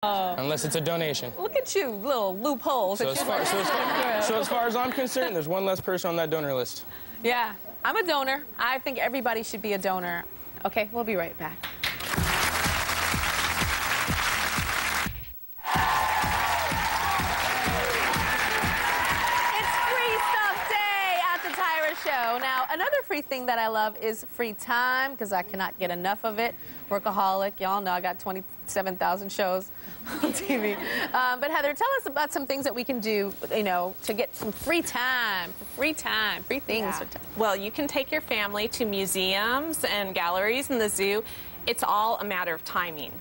Unless it's a donation. Look at you, little loopholes. So as far as I'm concerned, there's one less person on that donor list. Yeah, I'm a donor. I think everybody should be a donor. Okay, we'll be right back. Show. Now, another free thing that I love is free time, because I cannot get enough of it. Workaholic, y'all know I got 27,000 shows on TV. But Heather, tell us about some things that we can do, you know, to get some free time, free things. Yeah. Well, you can take your family to museums and galleries and the zoo. It's all a matter of timing.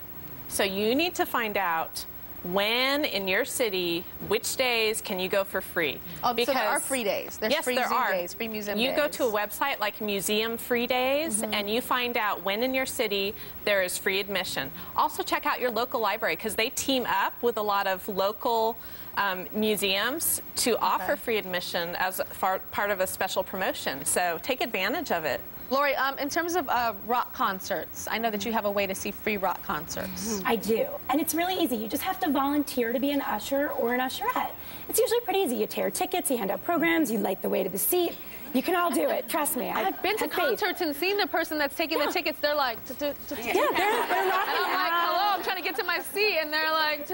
So you need to find out when in your city, which days can you go for free? Oh, because so there are free days. There's yes, free there zoo are. days, free museum days. You go to a website like Museum Free Days, and you find out when in your city there is free admission. Also check out your local library, because they team up with a lot of local museums to offer free admission as part of a special promotion. So take advantage of it. Lori, in terms of rock concerts, I know that you have a way to see free rock concerts. I do, and it's really easy. You just have to volunteer to be an usher or an usherette. It's usually pretty easy. You tear tickets, you hand out programs, you light the way to the seat. You can all do it, trust me. I've been to concerts and seen the person that's taking the tickets, they're like... they're rocking and I'm like, hello, I'm trying to get to my seat, and they're like...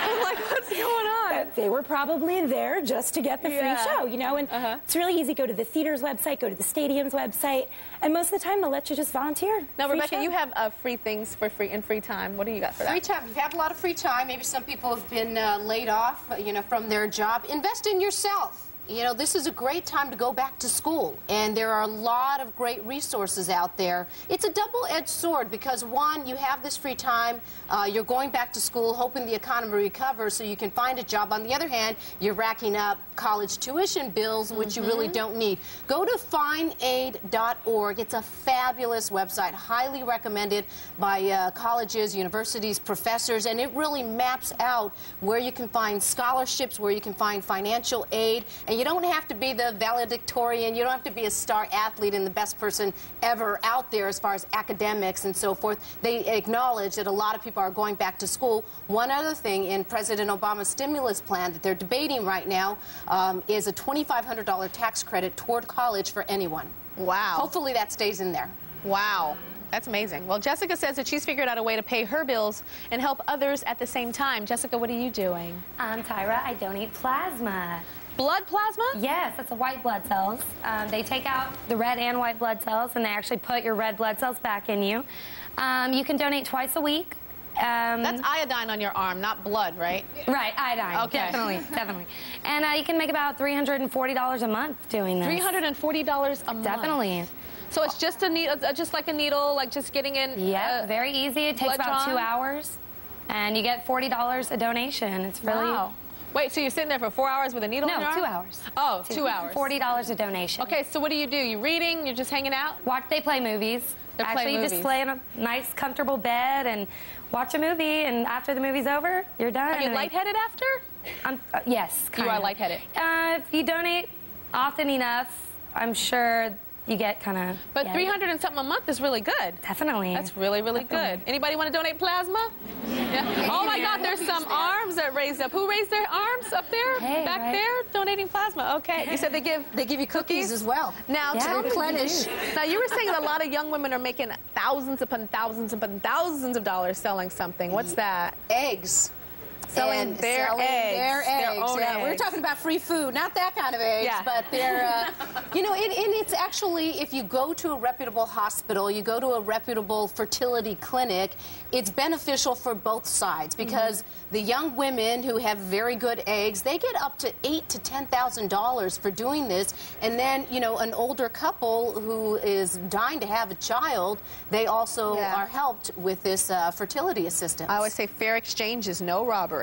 I'm like, what's going on? They were probably there just to get the free show, you know, and it's really easy. Go to the theater's website, go to the stadium's website, and most of the time they'll let you just volunteer. Now, Rebecca, you have free things for free in free time. What do you got for that? Free time. You have a lot of free time. Maybe some people have been laid off, you know, from their job. Invest in yourself. You know, this is a great time to go back to school, and there are a lot of great resources out there. It's a double-edged sword because, one, you have this free time, you're going back to school, hoping the economy recovers so you can find a job. On the other hand, you're racking up college tuition bills, which you really don't need. Go to findaid.org. It's a fabulous website, highly recommended by colleges, universities, professors, and it really maps out where you can find scholarships, where you can find financial aid, and you don't have to be the valedictorian. You don't have to be a star athlete and the best person ever out there as far as academics and so forth. They acknowledge that a lot of people are going back to school. One other thing in President Obama's stimulus plan that they're debating right now is a $2,500 tax credit toward college for anyone. Wow. Hopefully that stays in there. Wow. That's amazing. Well, Jessica says that she's figured out a way to pay her bills and help others at the same time. Jessica, what are you doing? Tyra, I donate plasma. Blood plasma? Yes, that's the white blood cells. They take out the red and white blood cells, and they actually put your red blood cells back in you. You can donate twice a week. That's iodine on your arm, not blood, right? Right, iodine. Okay. Definitely. And you can make about $340 a month doing this. $340 a month? Definitely. So it's just a needle, just like a needle, like just getting in? Yeah, very easy. It takes about 2 hours, and you get $40 a donation. It's really... Wow. Wait, so you're sitting there for 4 hours with a needle in your arm? No, 2 hours. Oh, 2 hours. $40 a donation. Okay, so what do? You reading? You're just hanging out? They play movies. Actually, you just lay in a nice, comfortable bed and watch a movie, and after the movie's over, you're done. Are you lightheaded after? Yes, kind of. You are lightheaded? If you donate often enough, I'm sure you get kind of... But 300 and something a month is really good. Definitely. That's really, really good. Anybody want to donate plasma? Yeah. Oh my God, there's some arms that raised up. Who raised their arms up there? Hey, back there? Donating plasma. Okay. You said they give you cookies as well. Now to replenish. Now you were saying that a lot of young women are making thousands upon thousands upon thousands of dollars selling something. What's that? Eggs. Selling their eggs. Their own eggs. We're talking about free food, not that kind of eggs, but they're, you know, and it's actually, if you go to a reputable hospital, you go to a reputable fertility clinic, it's beneficial for both sides because the young women who have very good eggs, they get up to $8,000 to $10,000 for doing this, and then, you know, an older couple who is dying to have a child, they also are helped with this fertility assistance. I always say fair exchange is no robbery.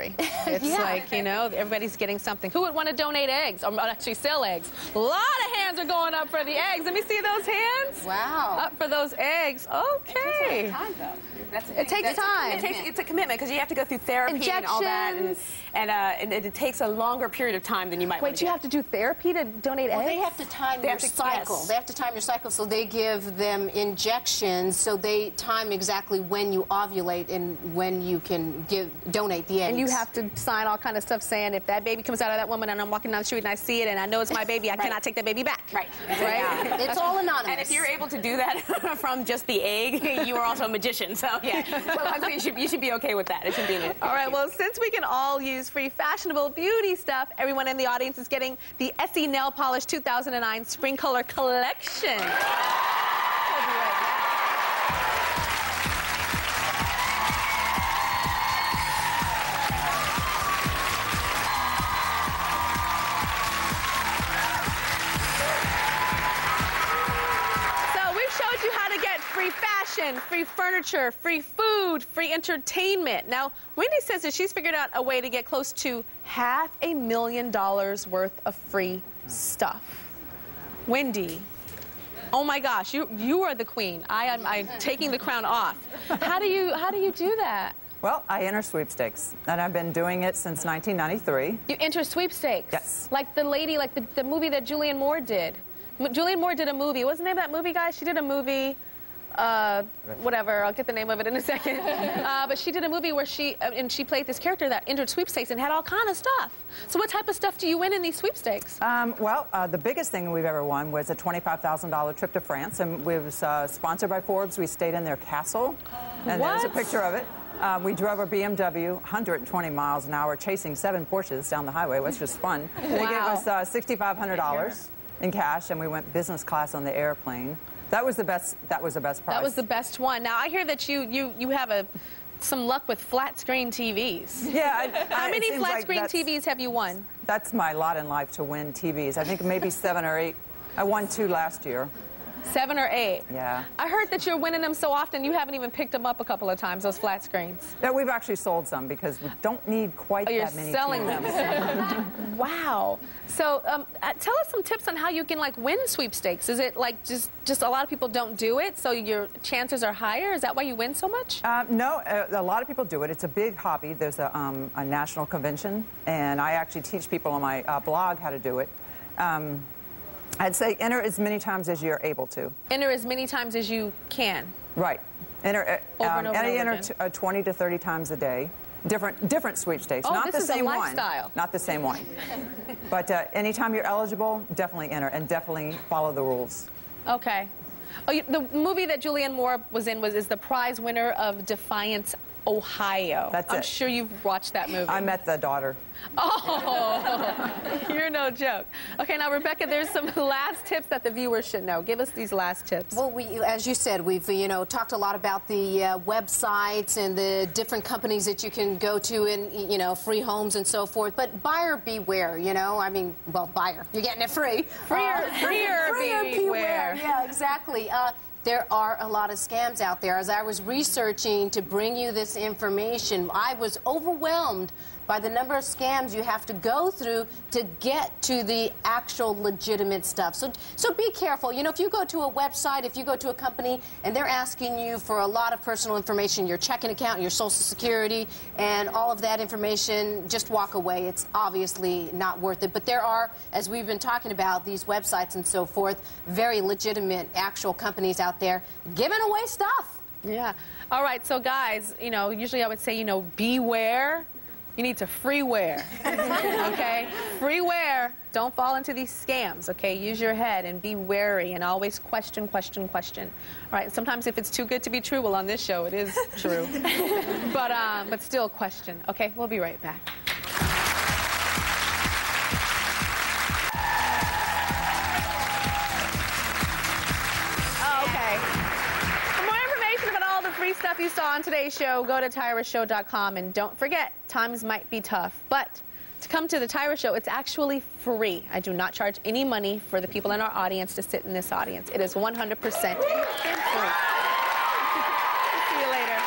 It's like, you know, everybody's getting something. Who would want to donate eggs or actually sell eggs? A lot of hands are going up for the eggs. Let me see those hands. Wow. Up for those eggs. Okay. Time, though. It takes time. It's a commitment because you have to go through therapy and all that, and it takes a longer period of time than you might want Wait, to you get. have to do therapy to donate eggs? They have to time your cycle. yes. They have to time your cycle, so they give them injections, so they time exactly when you ovulate and when you can donate the eggs. And you have to sign all kind of stuff saying if that baby comes out of that woman and I'm walking down the street and I see it and I know it's my baby, I cannot take that baby back. Right. Right? It's all anonymous. And if you're able to do that from just the egg, you are also a magician. So yeah, well, you should be okay with that. It should be an All right, well, since we can all use free fashionable beauty stuff, everyone in the audience is getting the Essie Nail Polish 2009 Spring Color Collection. We'll be right back. Free fashion, free furniture, free food, free entertainment. Now, Wendy says that she's figured out a way to get close to $500,000 worth of free stuff. Wendy, oh my gosh, you are the queen. I'm taking the crown off. How do you do that? Well, I enter sweepstakes, and I've been doing it since 1993. You enter sweepstakes? Yes. Like the lady, like the movie that Julianne Moore did. Julianne Moore did a movie. What's the name of that movie, guys? She did a movie. Whatever, I'll get the name of it in a second. But she did a movie where she played this character that entered sweepstakes and had all kind of stuff. So what type of stuff do you win in these sweepstakes? The biggest thing we've ever won was a $25,000 trip to France, and we was sponsored by Forbes. We stayed in their castle, and there's a picture of it. We drove a BMW 120 miles an hour, chasing 7 Porsches down the highway, which was fun. Wow. They gave us $6,500 in cash, and we went business class on the airplane. That was the best. That was the best prize. That was the best one. Now I hear that you have some luck with flat screen TVs. Yeah. How many flat screen TVs have you won? That's my lot in life, to win TVs. I think maybe 7 or 8. I won 2 last year. 7 or 8? Yeah. I heard that you're winning them so often you haven't even picked them up a couple of times, those flat screens. Yeah, we've actually sold some because we don't need quite that many. You're selling them. Wow. So tell us some tips on how you can win sweepstakes. Is it like just a lot of people don't do it, so your chances are higher? Is that why you win so much? No, a lot of people do it. It's a big hobby. There's a national convention, and I actually teach people on my blog how to do it. I'd say enter as many times as you're able to. Enter as many times as you can. Right. Enter, enter 20 to 30 times a day. Different sweepstakes. Oh, not the same one. Lifestyle. Not the same one. But anytime you're eligible, definitely enter and definitely follow the rules. Okay. Oh, the movie that Julianne Moore was in is the prize winner of Defiance, Ohio. I'm sure you've watched that movie. I met the daughter. Oh, you're no joke. Okay, now, Rebecca, there's some last tips that the viewers should know. Give us these last tips. Well, as you said, we've, talked a lot about the websites and the different companies that you can go to and, free homes and so forth. But buyer beware, buyer. You're getting it free. Freer beware. Yeah, exactly. There are a lot of scams out there. As I was researching to bring you this information, I was overwhelmed by the number of scams you have to go through to get to the actual legitimate stuff. So be careful. If you go to a website, if you go to a company, and they're asking you for a lot of personal information, your checking account, your Social Security, and all of that information, just walk away. It's obviously not worth it. But there are, as we've been talking about, these websites and so forth, very legitimate actual companies out there giving away stuff. Yeah. All right, so guys, usually I would say, beware. You need to freeware, okay? Freeware. Don't fall into these scams, okay? Use your head and be wary and always question. All right, sometimes if it's too good to be true, well, on this show, it is true. But still question, okay? We'll be right back. Stuff you saw on today's show, go to TyraShow.com, and don't forget, times might be tough, but to come to the Tyra Show, it's actually free. I do not charge any money for the people in our audience to sit in this audience. It is 100% free. See you later.